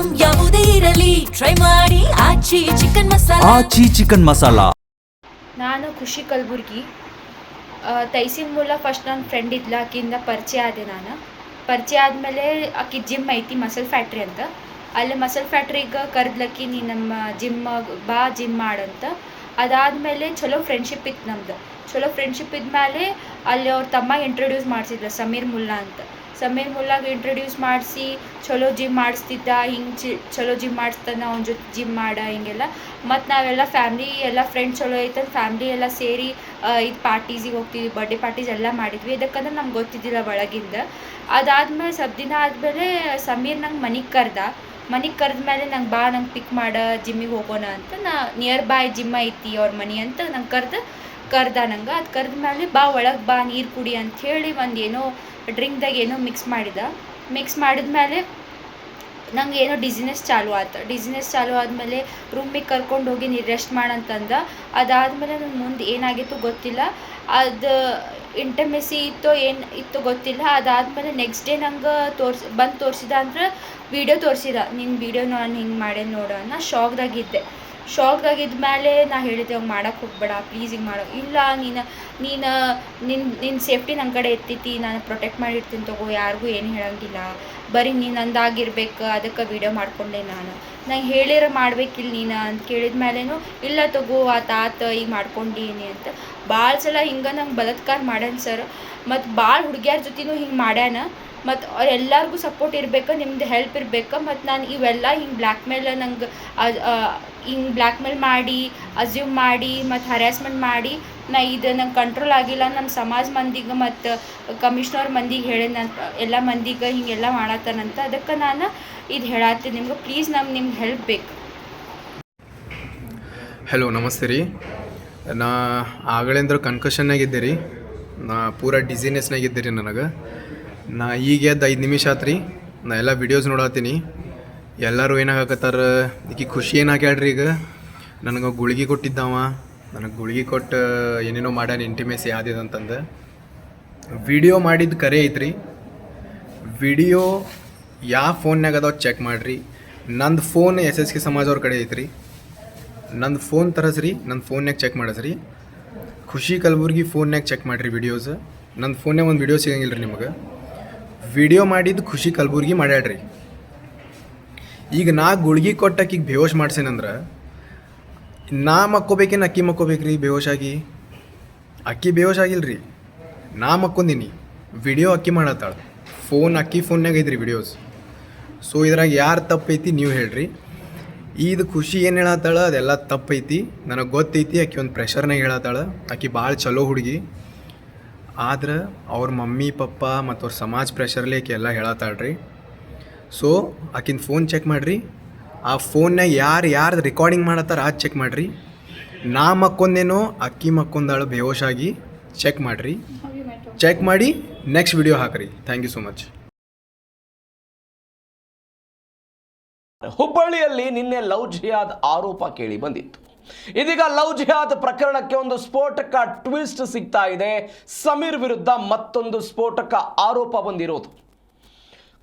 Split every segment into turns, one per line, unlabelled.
Item ಯಾವುದೇ ಇರಲಿ try ಮಾಡಿ ಆಚಿ ಚಿಕನ್ ಮಸಾಲಾ.
ನಾನು ಖುಷಿ ಕಲಬುರ್ಗಿ. ತೈಸಿನ್ ಮೂಲ ಫಸ್ಟ್ ನನ್ನ ಫ್ರೆಂಡ್ ಇದ್ಲ, ಆಕಿಂದ ಪರಿಚಯ ಆದೆ. ನಾನು ಪರಿಚಯ ಆದಮೇಲೆ ಆಕಿ ಜಿಮ್ ಐತಿ ಮಸಲ್ ಫ್ಯಾಕ್ಟ್ರಿ ಅಂತ, ಅಲ್ಲಿ ಮಸಲ್ ಫ್ಯಾಕ್ಟ್ರಿಗೆ ಕರೆದ್ಲಕ್ಕಿ ನೀ ನಮ್ಮ ಬಾ ಜಿಮ್ ಮಾಡಂತ. ಅದಾದಮೇಲೆ ಚಲೋ ಫ್ರೆಂಡ್ಶಿಪ್ ಇತ್ತು ನಮ್ದು. ಚಲೋ ಫ್ರೆಂಡ್ಶಿಪ್ ಇದ್ಮೇಲೆ ಅಲ್ಲಿ ಅವ್ರ ತಮ್ಮ ಇಂಟ್ರೊಡ್ಯೂಸ್ ಮಾಡಿಸಿದ್ಲ, ಸಮೀರ್ ಮುಲ್ಲಾ ಅಂತ. ಸಮೀರ್ ಮುಲ್ಲಾಗೆ ಇಂಟ್ರೊಡ್ಯೂಸ್ ಮಾಡಿಸಿ ಚಲೋ ಜಿಮ್ ಮಾಡಿಸ್ತಿದ್ದ. ಹಿಂಗೆ ಚಲೋ ಜಿಮ್ ಮಾಡಿಸ್ತಾನೆ, ಅವ್ನ ಜೊತೆ ಜಿಮ್ ಮಾಡ ಹಿಂಗೆಲ್ಲ. ಮತ್ತು ನಾವೆಲ್ಲ ಫ್ಯಾಮ್ಲಿ ಎಲ್ಲ ಫ್ರೆಂಡ್ಸ್ ಚಲೋ ಐತಂದು ಫ್ಯಾಮ್ಲಿ ಎಲ್ಲ ಸೇರಿ ಇದು ಪಾರ್ಟೀಸಿಗೆ ಹೋಗ್ತಿದ್ವಿ, ಬರ್ಡೇ ಪಾರ್ಟೀಸ್ ಎಲ್ಲ ಮಾಡಿದ್ವಿ. ಇದಕ್ಕಂದ್ರೆ ನಮ್ಗೆ ಗೊತ್ತಿದ್ದಿಲ್ಲ ಒಳಗಿಂದ. ಅದಾದಮೇಲೆ ಸ್ವಲ್ಪ ದಿನ ಆದಮೇಲೆ ಸಮೀರ್ ನಂಗೆ ಮನೆಗೆ ಕರೆದ್ಮೇಲೆ ನಂಗೆ ಬಾ, ನಂಗೆ ಪಿಕ್ ಮಾಡ, ಜಿಮ್ಮಿಗೆ ಹೋಗೋಣ ಅಂತ. ನಿಯರ್ ಬೈ ಜಿಮ್ ಐತಿ ಅವ್ರ ಮನೆ ಅಂತ ನಂಗೆ ಕರ್ದ ನಂಗೆ. ಅದು ಕರೆದ್ಮೇಲೆ ಬಾ ಒಳಗೆ ಬಾ ನೀರು ಕುಡಿ ಅಂಥೇಳಿ ಒಂದು ಏನೋ ಡ್ರಿಂಕ್ದಾಗ ಏನೋ ಮಿಕ್ಸ್ ಮಾಡಿದ್ಮೇಲೆ ನಂಗೆ ಏನೋ ಡಿಸಿನೆಸ್ ಚಾಲು ಆದಮೇಲೆ ರೂಮಿಗೆ ಕರ್ಕೊಂಡು ಹೋಗಿ ನೀರು ರೆಸ್ಟ್ ಮಾಡಂತಂದ. ಅದಾದಮೇಲೆ ನನ್ನ ಮುಂದೆ ಏನಾಗಿತ್ತು ಗೊತ್ತಿಲ್ಲ, ಅದು ಇಂಟಮೆಸಿ ಏನು ಇತ್ತು ಗೊತ್ತಿಲ್ಲ. ಅದಾದಮೇಲೆ ನೆಕ್ಸ್ಟ್ ಡೇ ನಂಗೆ ತೋರಿಸಿದ ಅಂದ್ರೆ ವೀಡಿಯೋ ತೋರಿಸಿದ, ನಿನ್ನ ವೀಡಿಯೋ ನಾನು ಹಿಂಗೆ ಮಾಡೇನಿ ನೋಡು. ನಾ ಶಾಕ್ದಾಗಿದ್ದ ಮೇಲೆ ನಾ ಹೇಳಿದೆ ಅವ್ನು ಮಾಡೋಕ್ಕೆ ಹೋಗ್ಬೇಡ ಪ್ಲೀಸ್, ಹಿಂಗೆ ಮಾಡೋ ಇಲ್ಲ, ನಿನ್ನ ಸೇಫ್ಟಿ ನನ್ನ ಕಡೆ ಎತ್ತೈತಿ, ನಾನು ಪ್ರೊಟೆಕ್ಟ್ ಮಾಡಿರ್ತೀನಿ ತಗೋ, ಯಾರಿಗೂ ಏನು ಹೇಳೋಂಗಿಲ್ಲ, ಬರೀ ನೀನು ನಂದಾಗಿರ್ಬೇಕು, ಅದಕ್ಕೆ ವೀಡಿಯೋ ಮಾಡಿಕೊಂಡೆ. ನಂಗೆ ಹೇಳಿರ ಮಾಡ್ಬೇಕಿಲ್ಲ ನೀನು ಅಂತ ಕೇಳಿದ ಮೇಲೇನು ಇಲ್ಲ ತಗೋ ಆತ ಈಗ ಮಾಡ್ಕೊಂಡೀನಿ ಅಂತ. ಭಾಳ ಸಲ ಹಿಂಗೆ ನಂಗೆ ಬಲಾತ್ಕಾರ ಮಾಡ್ಯಾನ ಸರ್. ಮತ್ತು ಭಾಳ ಹುಡುಗಿಯರ ಜೊತೆನೂ ಹಿಂಗೆ ಮಾಡ್ಯಾನ. ಮತ್ತು ಎಲ್ಲರಿಗೂ ಸಪೋರ್ಟ್ ಇರಬೇಕು, ನಿಮ್ದು ಹೆಲ್ಪ್ ಇರಬೇಕು. ಮತ್ತು ನಾನು ಇವೆಲ್ಲ ಹಿಂಗೆ ಬ್ಲ್ಯಾಕ್ ಮೇಲ್ ಮಾಡಿ, ಅಸ್ಯೂಮ್ ಮಾಡಿ, ಮತ್ತು ಹರ್ಯಾಸ್ಮೆಂಟ್ ಮಾಡಿ ಇದು ನಂಗೆ ಕಂಟ್ರೋಲ್ ಆಗಿಲ್ಲ. ನಮ್ಮ ಸಮಾಜ ಮಂದಿಗೆ ಮತ್ತು ಕಮಿಷ್ನರ್ ಮಂದಿಗೆ ಹೇಳಿ ನಾನು ಎಲ್ಲ ಮಂದಿಗೆ ಹಿಂಗೆಲ್ಲ ಮಾಡತ್ತಾನಂತ. ಅದಕ್ಕೆ ನಾನು ಇದು ಹೇಳತ್ತೀನಿ ನಿಮ್ಗೆ, ಪ್ಲೀಸ್ ನಿಮ್ಗೆ ಹೆಲ್ಪ್ ಬೇಕು.
ಹಲೋ ನಮಸ್ತೆ ರೀ. ನಾ ಆಗಳಿಂದ್ರ ಕನ್ಕಷನ್ನಾಗಿದ್ದೆ ರೀ, ನಾ ಪೂರ ಡಿಸಿನೆಸ್ನಾಗಿದ್ದೆ ರೀ. ನಾ ಈಗ ಎದ್ದು 5 ನಿಮಿಷ ಆತು ರೀ. ನಾ ಎಲ್ಲ ವೀಡಿಯೋಸ್ ನೋಡತ್ತೀನಿ. ಎಲ್ಲರೂ ಏನಾಗತ್ತಾರ, ಈಕಿ ಖುಷಿ ಏನಾಗ್ಯಾಡ್ರಿ ಈಗ ನನಗೆ ಗುಳಿಗೆ ಕೊಟ್ಟಿದ್ದಾವ, ನನಗೆ ಗುಳಿಗೆ ಕೊಟ್ಟು ಏನೇನೋ ಮಾಡ್ಯಾನ ಇಂಟಿಮೇಸಿ ಆದಿದಂತಂದು. ವಿಡಿಯೋ ಮಾಡಿದ್ದು ಕರೆ ಐತ್ರಿ. ವಿಡಿಯೋ ಯಾವ ಫೋನ್ಯಾಗ ಅದಾವ ಚೆಕ್ ಮಾಡಿರಿ. ನಂದು ಫೋನ್ SSK ಸಮಾಜ ಅವ್ರ ಕಡೆ ಐತ್ರಿ. ನಂದು ಫೋನ್ ತರಸ್ರಿ, ನನ್ನ ಫೋನ್ಯಾಗ ಚೆಕ್ ಮಾಡಿಸ್ರಿ. ಖುಷಿ ಕಲಬುರ್ಗಿ ಫೋನ್ಯಾಗ ಚೆಕ್ ಮಾಡಿರಿ ವಿಡಿಯೋಸ್. ನನ್ನ ಫೋನ್ಯಾಗ ಒಂದು ವಿಡಿಯೋ ಸಿಗಂಗಿಲ್ಲ ರೀ ನಿಮಗೆ. ವಿಡಿಯೋ ಮಾಡಿದ್ದು ಖುಷಿ ಕಲಬುರ್ಗಿ ಮಾಡ್ಯಾಡ್ರಿ. ಈಗ ನಾ ಗುಳ್ಗಿ ಕೊಟ್ಟಕ್ಕಿಗೆ ಬೇವೋಶ್ ಮಾಡ್ಸೇನಂದ್ರೆ ನಾ ಮಕ್ಕೋಬೇಕೇನು ಅಕ್ಕಿ ಮಕ್ಕೋಬೇಕ್ರಿ ಬೇವೋಶಾಗಿ? ಅಕ್ಕಿ ಬೇವೋಶ್ ಆಗಿಲ್ಲ ರೀ, ನಾ ಮಕ್ಕೊಂದಿನಿ. ವಿಡಿಯೋ ಅಕ್ಕಿ ಮಾಡತ್ತಾಳ, ಅಕ್ಕಿ ಫೋನ್ಯಾಗ ಐತ್ರಿ ವಿಡಿಯೋಸ್. ಸೊ ಇದ್ರಾಗ ಯಾರು ತಪ್ಪೈತಿ ನೀವು ಹೇಳ್ರಿ. ಇದು ಖುಷಿ ಏನು ಹೇಳತ್ತಾಳ ಅದೆಲ್ಲ ತಪ್ಪೈತಿ, ನನಗೆ ಗೊತ್ತೈತಿ. ಆಕಿ ಒಂದು ಪ್ರೆಷರ್ನಾಗ ಹೇಳತ್ತಾಳ. ಆಕಿ ಭಾಳ ಚಲೋ ಹುಡುಗಿ, ಆದ್ರೆ ಅವ್ರ ಮಮ್ಮಿ ಪಪ್ಪ ಮತ್ತು ಅವ್ರ ಸಮಾಜ ಪ್ರೆಷರ್ಲಿ ಆಕಿ ಎಲ್ಲ ಹೇಳತ್ತಾಳ್ರಿ. ಸೊ ಆಕಿನ ಫೋನ್ ಚೆಕ್ ಮಾಡಿರಿ. ಆ ಫೋನ್ನಾಗ ಯಾರು ರೆಕಾರ್ಡಿಂಗ್ ಮಾಡತ್ತಾರ ಅದು ಚೆಕ್ ಮಾಡಿರಿ. ನಾ ಮಕ್ಕೊಂದೇನೋ ಅಕ್ಕಿ ಮಕ್ಕೊಂದಾಳು ಬೇವೋಶಾಗಿ ಚೆಕ್ ಮಾಡಿರಿ. ಚೆಕ್ ಮಾಡಿ ನೆಕ್ಸ್ಟ್ ವಿಡಿಯೋ ಹಾಕಿರಿ. Thank you so much.
ಹುಬ್ಬಳ್ಳಿಯಲ್ಲಿ ನಿನ್ನೆ ಲವ್ ಜಿಹಾದ್ ಆರೋಪ ಕೇಳಿ ಬಂದಿತ್ತು. ಇದೀಗ ಲವ್ ಜಿಹಾದ್ ಪ್ರಕರಣಕ್ಕೆ ಒಂದು ಸ್ಫೋಟಕ ಟ್ವಿಸ್ಟ್ ಸಿಗ್ತಾ ಇದೆ. ಸಮೀರ್ ವಿರುದ್ಧ ಮತ್ತೊಂದು ಸ್ಫೋಟಕ ಆರೋಪ ಬಂದಿರೋದು.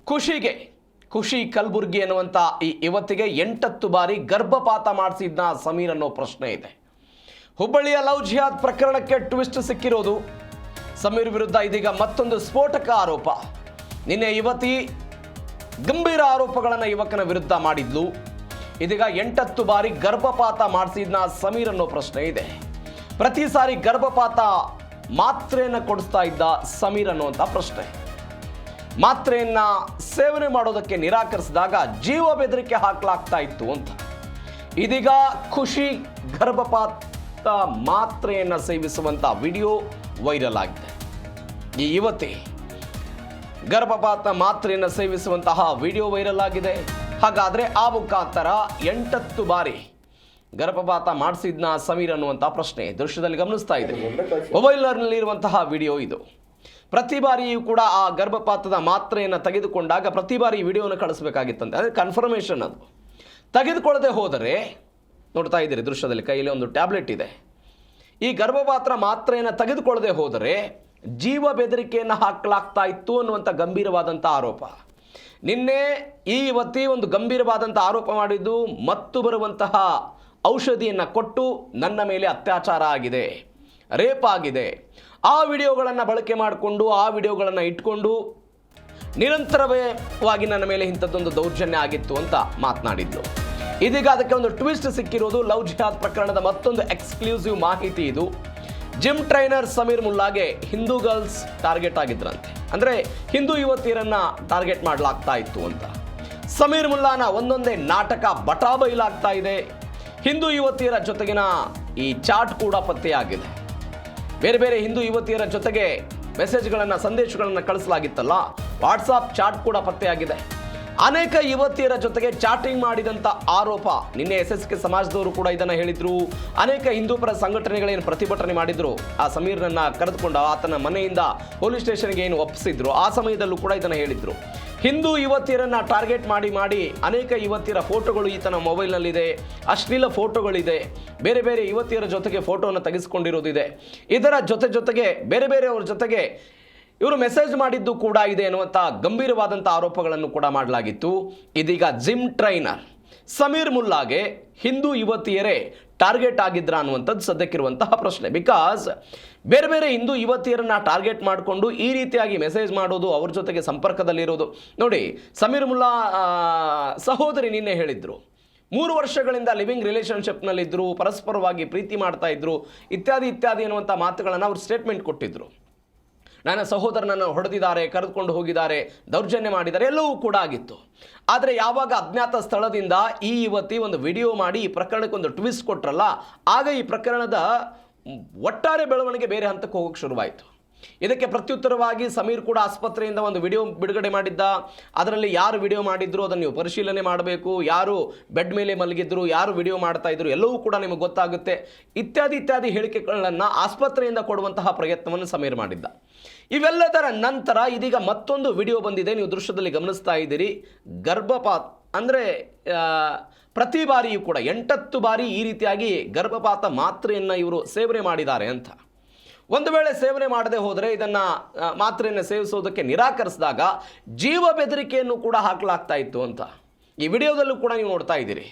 ಖುಷಿ ಕಲಬುರ್ಗಿ ಎನ್ನುವಂಥ ಈ ಯುವತಿಗೆ 8 ಬಾರಿ ಗರ್ಭಪಾತ ಮಾಡಿಸಿದ್ನ ಸಮೀರ್ ಅನ್ನೋ ಪ್ರಶ್ನೆ ಇದೆ. ಹುಬ್ಬಳ್ಳಿಯ ಲವ್ ಜಿಹಾದ್ ಪ್ರಕರಣಕ್ಕೆ ಟ್ವಿಸ್ಟ್ ಸಿಕ್ಕಿರೋದು. ಸಮೀರ್ ವಿರುದ್ಧ ಇದೀಗ ಮತ್ತೊಂದು ಸ್ಫೋಟಕ ಆರೋಪ. ನಿನ್ನೆ ಯುವತಿ ಗಂಭೀರ ಆರೋಪಗಳನ್ನು ಯುವಕನ ವಿರುದ್ಧ ಮಾಡಿದ್ಲು. ಇದೀಗ 8 ಬಾರಿ ಗರ್ಭಪಾತ ಮಾಡಿಸಿದ್ನ ಸಮೀರ್ ಅನ್ನೋ ಪ್ರಶ್ನೆ ಇದೆ. ಪ್ರತಿ ಸಾರಿ ಗರ್ಭಪಾತ ಮಾತ್ರೆಯನ್ನು ಕೊಡಿಸ್ತಾ ಇದ್ದ ಸಮೀರ್ ಅನ್ನುವಂಥ ಪ್ರಶ್ನೆ. ಮಾತ್ರೆಯನ್ನ ಸೇವನೆ ಮಾಡೋದಕ್ಕೆ ನಿರಾಕರಿಸಿದಾಗ ಜೀವ ಬೆದರಿಕೆ ಹಾಕಲಾಗ್ತಾ ಇತ್ತು ಅಂತ. ಇದೀಗ ಖುಷಿ ಗರ್ಭಪಾತ ಮಾತ್ರೆಯನ್ನ ಸೇವಿಸುವಂತ ವಿಡಿಯೋ ವೈರಲ್ ಆಗಿದೆ. ಈ ಯುವತಿ ಗರ್ಭಪಾತ ಮಾತ್ರೆಯನ್ನು ಸೇವಿಸುವಂತಹ ವಿಡಿಯೋ ವೈರಲ್ ಆಗಿದೆ. ಹಾಗಾದ್ರೆ ಆ ಮುಖಾಂತರ 8 ಬಾರಿ ಗರ್ಭಪಾತ ಮಾಡಿಸಿದ್ನ ಸಮೀರ್ ಅನ್ನುವಂಥ ಪ್ರಶ್ನೆ ದೃಶ್ಯದಲ್ಲಿ ಗಮನಿಸ್ತಾ ಇದೆ. ಮೊಬೈಲ್ನಲ್ಲಿರುವಂತಹ ವಿಡಿಯೋ ಇದು. ಪ್ರತಿ ಬಾರಿಯೂ ಕೂಡ ಆ ಗರ್ಭಪಾತದ ಮಾತ್ರೆಯನ್ನು ತೆಗೆದುಕೊಂಡಾಗ ಪ್ರತಿ ಬಾರಿ ವಿಡಿಯೋನ ಕಳಿಸ್ಬೇಕಾಗಿತ್ತಂತೆ. ಅಂದರೆ ಕನ್ಫರ್ಮೇಷನ್ ಅದು. ತೆಗೆದುಕೊಳ್ಳದೆ ಹೋದರೆ ನೋಡ್ತಾ ಇದ್ದೀರಿ ದೃಶ್ಯದಲ್ಲಿ, ಕೈಯಲ್ಲಿ ಒಂದು ಟ್ಯಾಬ್ಲೆಟ್ ಇದೆ. ಈ ಗರ್ಭಪಾತ ಮಾತ್ರೆಯನ್ನು ತೆಗೆದುಕೊಳ್ಳದೆ ಹೋದರೆ ಜೀವ ಬೆದರಿಕೆಯನ್ನು ಹಾಕಲಾಗ್ತಾ ಇತ್ತು ಅನ್ನುವಂಥ ಗಂಭೀರವಾದಂಥ ಆರೋಪ. ನಿನ್ನೆ ಈ ಯುವತಿ ಒಂದು ಗಂಭೀರವಾದಂಥ ಆರೋಪ ಮಾಡಿದ್ದು ಮತ್ತು ಬರುವಂತಹ ಔಷಧಿಯನ್ನು ಕೊಟ್ಟು ನನ್ನ ಮೇಲೆ ಅತ್ಯಾಚಾರ ಆಗಿದೆ, ರೇಪ್ ಆಗಿದೆ. ಆ ವಿಡಿಯೋಗಳನ್ನು ಬಳಕೆ ಮಾಡಿಕೊಂಡು ಆ ವಿಡಿಯೋಗಳನ್ನು ಇಟ್ಕೊಂಡು ನಿರಂತರವಾಗಿ ನನ್ನ ಮೇಲೆ ಇಂಥದ್ದೊಂದು ದೌರ್ಜನ್ಯ ಆಗಿತ್ತು ಅಂತ ಮಾತನಾಡಿದ್ದು. ಇದೀಗ ಅದಕ್ಕೆ ಒಂದು ಟ್ವಿಸ್ಟ್ ಸಿಕ್ಕಿರೋದು. ಲವ್ ಜಿಹಾದ್ ಪ್ರಕರಣದ ಮತ್ತೊಂದು ಎಕ್ಸ್ಕ್ಲೂಸಿವ್ ಮಾಹಿತಿ ಇದು. ಜಿಮ್ ಟ್ರೈನರ್ ಸಮೀರ್ ಮುಲ್ಲಾಗೆ ಹಿಂದೂ ಗರ್ಲ್ಸ್ ಟಾರ್ಗೆಟ್ ಆಗಿದ್ರಂತೆ, ಅಂದರೆ ಹಿಂದೂ ಯುವತಿಯರನ್ನ ಟಾರ್ಗೆಟ್ ಮಾಡಲಾಗ್ತಾ ಇತ್ತು ಅಂತ. ಸಮೀರ್ ಮುಲ್ಲಾನ ಒಂದೊಂದೇ ನಾಟಕ ಬಟಾಬೈಲಾಗ್ತಾ ಇದೆ. ಹಿಂದೂ ಯುವತಿಯರ ಜೊತೆಗಿನ ಈ ಚಾಟ್ ಕೂಡ ಪತ್ತೆಯಾಗಿದೆ. ಬೇರೆ ಬೇರೆ ಹಿಂದೂ ಯುವತಿಯರ ಜೊತೆಗೆ ಮೆಸೇಜ್ಗಳನ್ನು, ಸಂದೇಶಗಳನ್ನು ಕಳಿಸಲಾಗಿತ್ತಲ್ಲ, ವಾಟ್ಸಾಪ್ ಚಾಟ್ ಕೂಡ ಪತ್ತೆಯಾಗಿದೆ. ಅನೇಕ ಯುವತಿಯರ ಜೊತೆಗೆ ಚಾಟಿಂಗ್ ಮಾಡಿದಂಥ ಆರೋಪ ನಿನ್ನೆ SSK ಸಮಾಜದವರು ಕೂಡ ಇದನ್ನು ಹೇಳಿದ್ರು. ಅನೇಕ ಹಿಂದೂಪರ ಸಂಘಟನೆಗಳೇನು ಪ್ರತಿಭಟನೆ ಮಾಡಿದ್ರು, ಆ ಸಮೀರ್ನನ್ನು ಕರೆದುಕೊಂಡು ಆತನ ಮನೆಯಿಂದ ಪೊಲೀಸ್ ಸ್ಟೇಷನ್ಗೆ ಏನು ಒಪ್ಪಿಸಿದ್ರು, ಆ ಸಮಯದಲ್ಲೂ ಕೂಡ ಇದನ್ನು ಹೇಳಿದ್ರು. ಹಿಂದೂ ಯುವತಿಯರನ್ನು ಟಾರ್ಗೆಟ್ ಮಾಡಿ ಅನೇಕ ಯುವತಿಯರ ಫೋಟೋಗಳು ಈತನ ಮೊಬೈಲ್ನಲ್ಲಿದೆ, ಅಶ್ಲೀಲ ಫೋಟೋಗಳಿದೆ, ಬೇರೆ ಬೇರೆ ಯುವತಿಯರ ಜೊತೆಗೆ ಫೋಟೋವನ್ನು ತೆಗೆದುಕೊಂಡಿರೋದಿದೆ. ಇದರ ಜೊತೆಗೆ ಬೇರೆ ಬೇರೆಯವ್ರ ಜೊತೆಗೆ ಇವರು ಮೆಸೇಜ್ ಮಾಡಿದ್ದು ಕೂಡ ಇದೆ ಎನ್ನುವಂಥ ಗಂಭೀರವಾದಂಥ ಆರೋಪಗಳನ್ನು ಕೂಡ ಮಾಡಲಾಗಿತ್ತು. ಇದೀಗ ಜಿಮ್ ಟ್ರೈನರ್ ಸಮೀರ್ ಮುಲ್ಲಾಗೆ ಹಿಂದೂ ಯುವತಿಯರೇ ಟಾರ್ಗೆಟ್ ಆಗಿದ್ರ ಅನ್ನುವಂಥದ್ದು ಸದ್ಯಕ್ಕಿರುವಂತಹ ಪ್ರಶ್ನೆ. ಬಿಕಾಸ್ ಬೇರೆ ಬೇರೆ ಹಿಂದೂ ಯುವತಿಯರನ್ನ ಟಾರ್ಗೆಟ್ ಮಾಡಿಕೊಂಡು ಈ ರೀತಿಯಾಗಿ ಮೆಸೇಜ್ ಮಾಡೋದು, ಅವ್ರ ಜೊತೆಗೆ ಸಂಪರ್ಕದಲ್ಲಿರೋದು. ನೋಡಿ, ಸಮೀರ್ ಮುಲ್ಲಾ ಸಹೋದರಿ ನಿನ್ನೆ ಹೇಳಿದ್ರು, 3 ವರ್ಷಗಳಿಂದ ಲಿವಿಂಗ್ ರಿಲೇಷನ್ಶಿಪ್ನಲ್ಲಿದ್ದರು, ಪರಸ್ಪರವಾಗಿ ಪ್ರೀತಿ ಮಾಡ್ತಾ ಇದ್ರು, ಇತ್ಯಾದಿ ಅನ್ನುವಂಥ ಮಾತುಗಳನ್ನು ಅವ್ರು ಸ್ಟೇಟ್ಮೆಂಟ್ ಕೊಟ್ಟಿದ್ರು. ನನ್ನ ಸಹೋದರನನ್ನು ಹೊಡೆದಿದ್ದಾರೆ, ಕರೆದುಕೊಂಡು ಹೋಗಿದ್ದಾರೆ, ದೌರ್ಜನ್ಯ ಮಾಡಿದ್ದಾರೆ, ಎಲ್ಲವೂ ಕೂಡ ಆಗಿತ್ತು. ಆದರೆ ಯಾವಾಗ ಅಜ್ಞಾತ ಸ್ಥಳದಿಂದ ಈ ಯುವತಿ ಒಂದು ವಿಡಿಯೋ ಮಾಡಿ ಈ ಪ್ರಕರಣಕ್ಕೆ ಒಂದು ಟ್ವಿಸ್ಟ್ ಕೊಟ್ರಲ್ಲ, ಆಗ ಈ ಪ್ರಕರಣದ ಒಟ್ಟಾರೆ ಬೆಳವಣಿಗೆ ಬೇರೆ ಹಂತಕ್ಕೆ ಹೋಗೋಕ್ಕೆ ಶುರುವಾಯಿತು. ಇದಕ್ಕೆ ಪ್ರತ್ಯುತ್ತರವಾಗಿ ಸಮೀರ್ ಕೂಡ ಆಸ್ಪತ್ರೆಯಿಂದ ಒಂದು ವಿಡಿಯೋ ಬಿಡುಗಡೆ ಮಾಡಿದ್ದ. ಅದರಲ್ಲಿ ಯಾರು ವಿಡಿಯೋ ಮಾಡಿದ್ರು ಅದನ್ನು ನೀವು ಪರಿಶೀಲನೆ ಮಾಡಬೇಕು, ಯಾರು ಬೆಡ್ ಮೇಲೆ ಮಲಗಿದ್ರು, ಯಾರು ವಿಡಿಯೋ ಮಾಡ್ತಾ ಇದ್ರು, ಎಲ್ಲವೂ ಕೂಡ ನಿಮಗೆ ಗೊತ್ತಾಗುತ್ತೆ, ಇತ್ಯಾದಿ ಹೇಳಿಕೆಗಳನ್ನು ಆಸ್ಪತ್ರೆಯಿಂದ ಕೊಡುವಂತಹ ಪ್ರಯತ್ನವನ್ನು ಸಮೀರ್ ಮಾಡಿದ್ದ. ಇವೆಲ್ಲದರ ನಂತರ ಇದೀಗ ಮತ್ತೊಂದು ವಿಡಿಯೋ ಬಂದಿದೆ, ನೀವು ದೃಶ್ಯದಲ್ಲಿ ಗಮನಿಸ್ತಾ ಇದ್ದೀರಿ. ಗರ್ಭಪಾತ ಅಂದರೆ ಪ್ರತಿ ಬಾರಿಯೂ ಕೂಡ 8 ಬಾರಿ ಈ ರೀತಿಯಾಗಿ ಗರ್ಭಪಾತ ಮಾತ್ರೆಯನ್ನು ಇವರು ಸೇವನೆ ಮಾಡಿದ್ದಾರೆ ಅಂತ. ಒಂದು ವೇಳೆ ಸೇವನೆ ಮಾಡದೆ ಹೋದರೆ ಇದನ್ನು ಮಾತ್ರೆಯನ್ನು ಸೇವಿಸೋದಕ್ಕೆ ನಿರಾಕರಿಸಿದಾಗ ಜೀವ ಬೆದರಿಕೆಯನ್ನು ಕೂಡ ಹಾಕಲಾಗ್ತಾ ಇತ್ತು ಅಂತ ಈ ವಿಡಿಯೋದಲ್ಲೂ ಕೂಡ ನೀವು ನೋಡ್ತಾ ಇದ್ದೀರಿ.